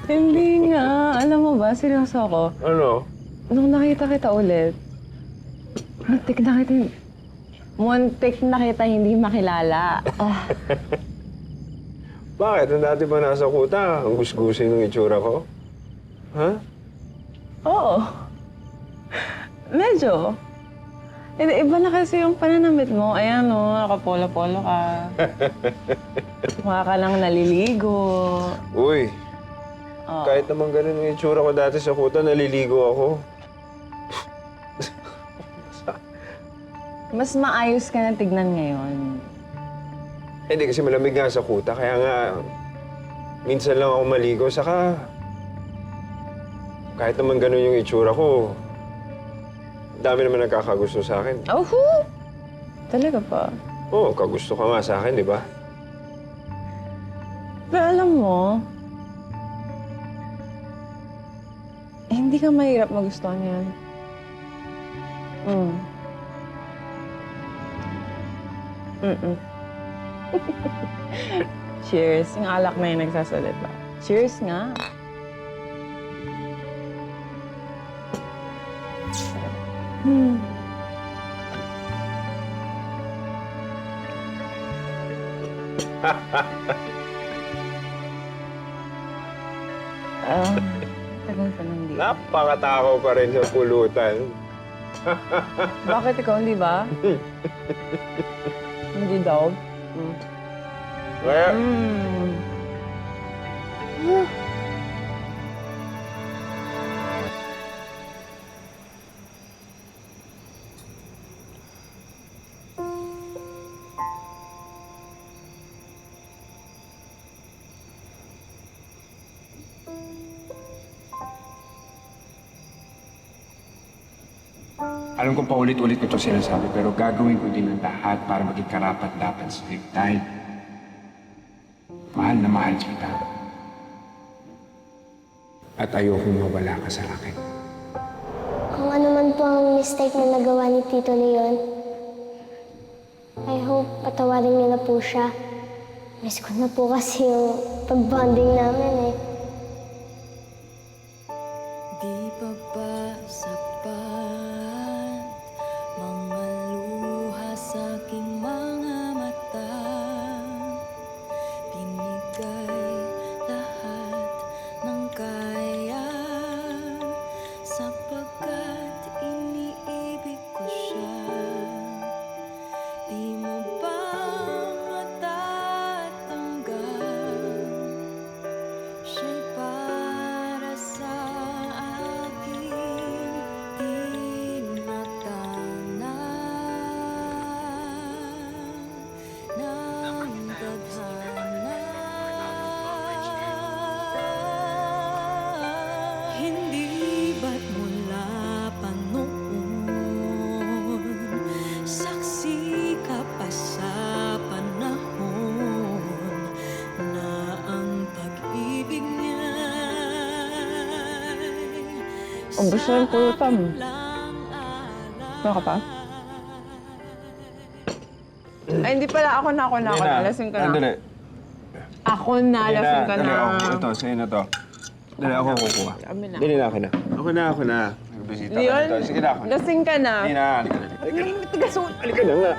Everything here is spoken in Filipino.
Hindi nga. Alam mo ba, seryoso ako. Ano? Nung nakita kita ulit, muntik na kita hindi makilala. Ah, Bakit? Ang dati ba nasa kuta, ang gusgusin ng itsura ko? Ha? oo. Medyo. Iba na kasi yung pananamit mo. Ayan o, nakapolo-polo ka. Mukha ka lang naliligo. Uy, Oo. kahit naman ganun yung itsura ko dati sa kuta, naliligo ako. Mas maayos ka na tignan ngayon. Hindi kasi malamig nga sa kuta, kaya nga minsan lang ako maligo, saka kahit naman ganun yung itsura ko, dami naman nagkakagusto sa akin. Oh, talaga pa. Oo, kagusto ka nga sa akin, di ba? Pero alam mo, hindi ka mahirap magustuhan yan. Mm. Mm-mm. Cheers. Yung alak na yung nagsasalita. Cheers nga. Hmm. Tagal pa nang di. Napakatakaw pa rin sa pulutan. Bakit ikaw, hindi ba? Hindi daw. Kaya, Mm. Alam ko paulit-ulit ko ito sinasabi, pero gagawin ko din ang lahat para maging karapat-dapat sa'yo. Dahil mahal na mahal kita. At ayokong mawala ka sa akin. Kung ano man po ang mistake na nagawa ni Tito Leon, I hope patawarin niyo na po siya. Miss ko na po kasi yung pag-bonding namin eh. Di pa ba sapat mga luha sa aking mga mata? Binigay lahat ng kaya sapagkat iniibig ko siya. Di mo ba matatanggap? Siya'y para sa akin tinatana ng tadhana. Hindi ba't mula pa noon saksi ka pa sa panahon na ang pag-ibig niya'y Ubus na yung pulutan. Ano ka pa? Ay, hindi pala. Ako na. Lasing ka na. Dali. Ako na, lasing ka na. Dali, ito, sa'yo na to. Dali, ako kukuha. Kami na. Dali na, ako na. Ako na. Nagbisita ka Leon, na to. Sige na, ako na. lasing ka na. Hindi na, halika na. Tigas. Halika na nga.